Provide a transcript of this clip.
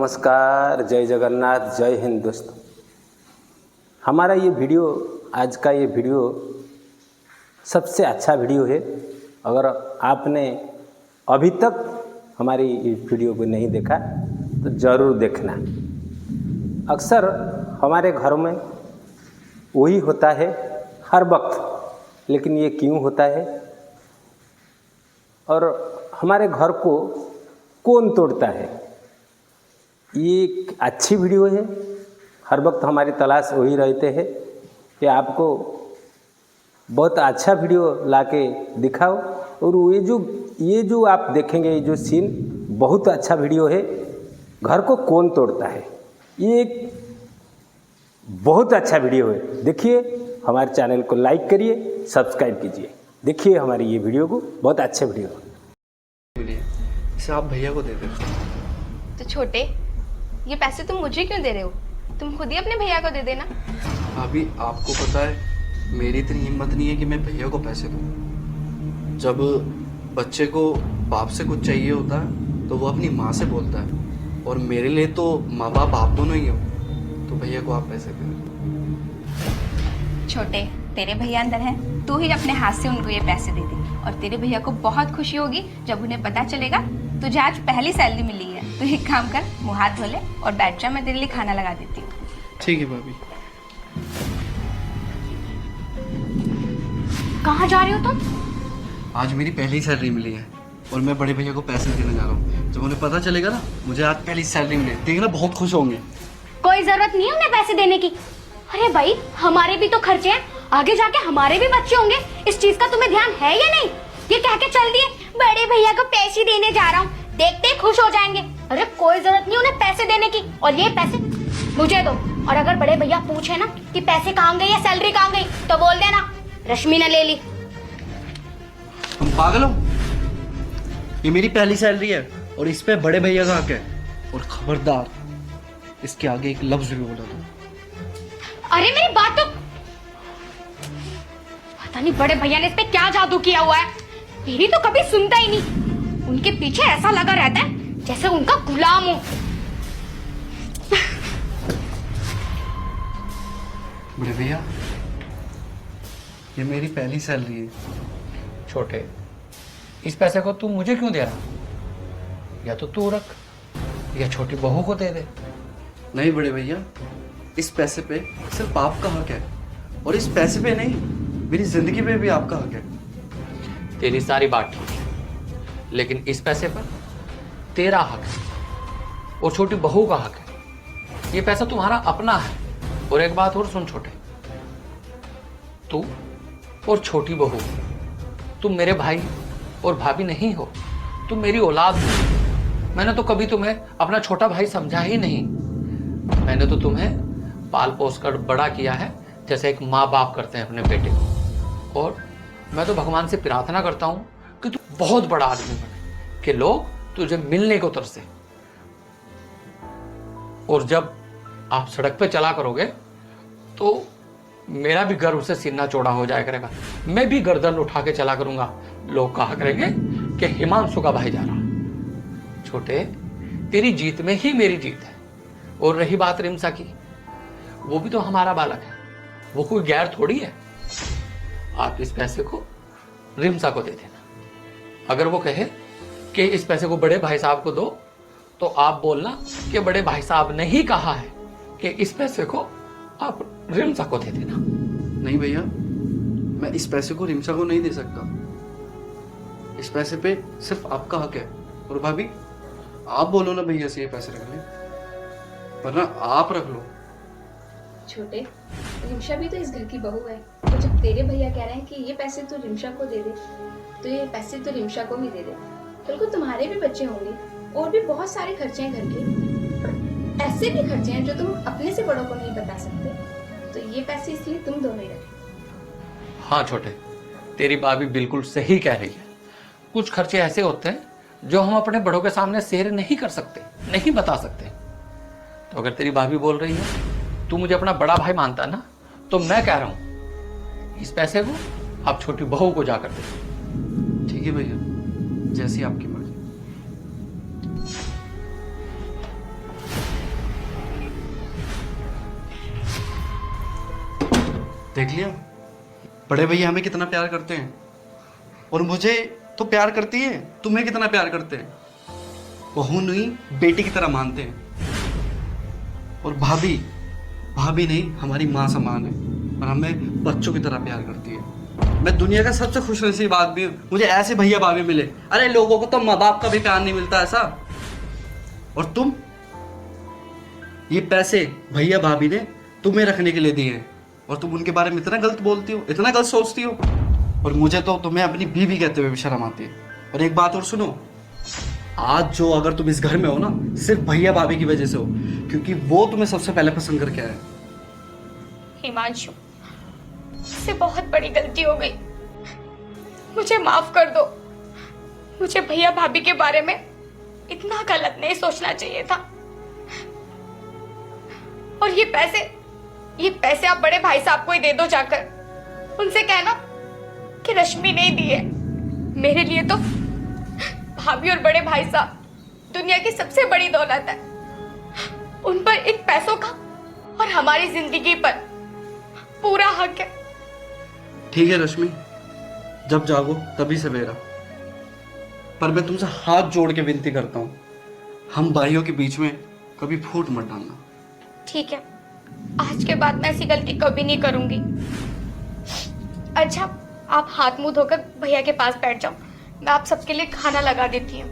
नमस्कार, जय जगन्नाथ, जय हिंद दोस्तों। हमारा ये वीडियो, आज का ये वीडियो सबसे अच्छा वीडियो है। अगर आपने अभी तक हमारी इस वीडियो को नहीं देखा तो ज़रूर देखना। अक्सर हमारे घरों में वही होता है हर वक्त, लेकिन ये क्यों होता है और हमारे घर को कौन तोड़ता है? ये एक अच्छी वीडियो है। हर वक्त हमारी तलाश वही रहते हैं कि आपको बहुत अच्छा वीडियो लाके दिखाओ। और ये जो आप देखेंगे, ये जो सीन बहुत अच्छा वीडियो है, घर को कौन तोड़ता है। ये एक बहुत अच्छा वीडियो है। देखिए, हमारे चैनल को लाइक करिए, सब्सक्राइब कीजिए। देखिए हमारी ये वीडियो को, बहुत अच्छे वीडियो है। इसे आप भैया को दे दो। तो छोटे, ये पैसे तुम मुझे क्यों दे रहे हो? तुम खुद ही अपने भैया को दे देना। भाभी, आपको पता है मेरी इतनी हिम्मत नहीं है कि मैं भैया को पैसे दूं। जब बच्चे को बाप से कुछ चाहिए होता है तो वो अपनी माँ से बोलता है, और मेरे लिए तो माँ बाप आप दोनों ही हो। तो भैया को आप पैसे दे दो। छोटे, तेरे भैया अंदर हैं, तू ही अपने हाथ से उनको ये पैसे दे दे। और तेरे भैया को बहुत खुशी होगी जब उन्हें पता चलेगा तुझे आज पहली सैलरी मिली है। तो एक काम कर, मुँह हाथ धो ले और बैठ जा, मैं तेरे लिए खाना लगा देती हूँ। ठीक है भाभी। कहाँ जा रहे हो तुम? आज मेरी पहली सैलरी मिली है और मैं बड़े भैया को पैसे देने जा रहा हूँ। जब उन्हें पता चलेगा ना मुझे आज पहली सैलरी मिली, देखना बहुत खुश होंगे। कोई जरूरत नहीं है उन्हें पैसे देने की। अरे भाई, हमारे भी तो खर्चे हैं, आगे जाके हमारे भी बच्चे होंगे। इस चीज का तुम्हें ध्यान है या नहीं? ये कह के चल दिए बड़े भैया को पैसे देने जा रहा हूँ, देखते ही खुश हो जाएंगे। अरे कोई जरूरत नहीं उन्हें पैसे देने की, और ये पैसे मुझे दो। और अगर बड़े भैया पूछे ना कि पैसे कहाँ गए या सैलरी कहाँ गई, तो बोल देना रश्मि ने ले ली। तुम पागल हो? ये मेरी पहली सैलरी है और इस पे बड़े भैया का हक है। और खबरदार इसके आगे एक लफ्ज भी बोला तुम। अरे मेरी बात तो, पता नहीं बड़े भैया ने इस पे क्या जादू किया हुआ है। मेरी तो कभी सुनता ही नहीं। उनके पीछे ऐसा लगा रहता है जैसे उनका गुलाम हो। बड़े भैया, ये मेरी पहली सैलरी है। छोटे, इस पैसे को तू मुझे क्यों दे रहा? या तो तू रख या छोटी बहू को दे दे। नहीं बड़े भैया, इस पैसे पे सिर्फ आपका हक है, और इस पैसे पे नहीं, मेरी जिंदगी पे भी आपका हक है। तेरी सारी बात ठीक है, लेकिन इस पैसे पर तेरा हक है और छोटी बहू का हक है। ये पैसा तुम्हारा अपना है। और एक बात और सुन छोटे, तू और छोटी बहू, तुम मेरे भाई और भाभी नहीं हो, तुम मेरी औलाद हो। मैंने तो कभी तुम्हें अपना छोटा भाई समझा ही नहीं। मैंने तो तुम्हें पाल पोस कर बड़ा किया है जैसे एक माँ बाप करते हैं अपने बेटे को। और मैं तो भगवान से प्रार्थना करता हूँ कि तू बहुत बड़ा आदमी बने, कि लोग तुझे मिलने को तरसे। और जब आप सड़क पे चला करोगे तो मेरा भी गर्व से सीना चौड़ा हो जाया करेगा। मैं भी गर्दन उठा के चला करूंगा। लोग कहा करेंगे कि हिमांशु का भाई जा रहा। छोटे, तेरी जीत में ही मेरी जीत है। और रही बात रिमसा की, वो भी तो हमारा बालक है, वो कोई गैर थोड़ी है। आप इस पैसे को रिमसा को दे देना। अगर वो कहे कि इस पैसे को बड़े भाई साहब को दो, तो आप बोलना कि बड़े भाई साहब ने ही कहा है कि इस पैसे को आप रिमसा को दे देना। नहीं भैया, मैं इस पैसे को रिमसा को नहीं दे सकता। इस पैसे पे सिर्फ आपका हक है। और भाभी, आप बोलो ना भैया से ये पैसे रख ले, वरना आप रख लो। छोटे, रिमशा भी तो इस घर की बहू है। तो जब तेरे भैया कह रहे हैं कि ये पैसे तो रिमशा को दे दे, तो ये पैसे तो रिमशा को भी दे दे। कल को तुम्हारे भी बच्चे होंगे और भी बहुत सारे खर्चे हैं घर के। ऐसे भी खर्चे हैं जो तुम अपने से बड़ों को नहीं बता सकते। तो ये पैसे इसलिए तुम दोनों ही रखो। हाँ छोटे, तेरी भाभी बिल्कुल सही कह रही है। कुछ खर्चे ऐसे होते हैं जो हम अपने बड़ों के सामने शेयर नहीं कर सकते, नहीं बता सकते। तो अगर तेरी भाभी बोल रही है तू मुझे अपना बड़ा भाई मानता है ना, तो मैं कह रहा हूं इस पैसे को आप छोटी बहू को जाकर दे। ठीक है भैया, जैसी आपकी मर्जी। देख लिया बड़े भैया हमें कितना प्यार करते हैं, और मुझे तो प्यार करती है, तुम्हें कितना प्यार करते हैं। बहू नहीं बेटी की तरह मानते हैं। और भाभी भाभी नहीं हमारी माँ समान है, और हमें बच्चों की तरह प्यार करती है। मैं दुनिया का सबसे खुशनसीब आदमी हूँ, मुझे ऐसे भैया भाभी मिले। अरे लोगों को तो माँ बाप का भी प्यार नहीं मिलता ऐसा। और तुम, ये पैसे भैया भाभी ने तुम्हें रखने के लिए दिए हैं, और तुम उनके बारे में इतना गलत बोलती हो, इतना गलत सोचती हो। और मुझे तो तुम्हें अपनी बीवी कहते हुए भी शर्म आती है। और एक बात और सुनो, आज जो अगर तुम इस घर में हो ना, सिर्फ भैया भाभी की वजह से हो, क्योंकि वो तुम्हें सबसे पहले पसंद करके आए। हिमांशु, मुझसे बहुत बड़ी गलती हो गई, मुझे माफ कर दो। मुझे भैया भाभी के बारे में इतना गलत नहीं सोचना चाहिए था। और ये पैसे आप बड़े भाई साहब को ही दे दो जाकर। उनसे कहना कि रश्मि नहीं दी है। मेरे लिए तो भाभी और बड़े भाई साहब दुनिया की सबसे बड़ी दौलत है। उन पर इन पैसों का और हमारी जिंदगी पर पूरा हक है। ठीक है रश्मि, जब जागो तभी सवेरा। पर मैं तुमसे हाथ जोड़ के विनती करता हूँ, हम भाइयों के बीच में कभी फूट मत डालना। ठीक है, आज के बाद मैं ऐसी गलती कभी नहीं करूंगी। अच्छा, आप हाथ मुंह धोकर भैया के पास बैठ जाओ, मैं आप सबके लिए खाना लगा देती हूँ।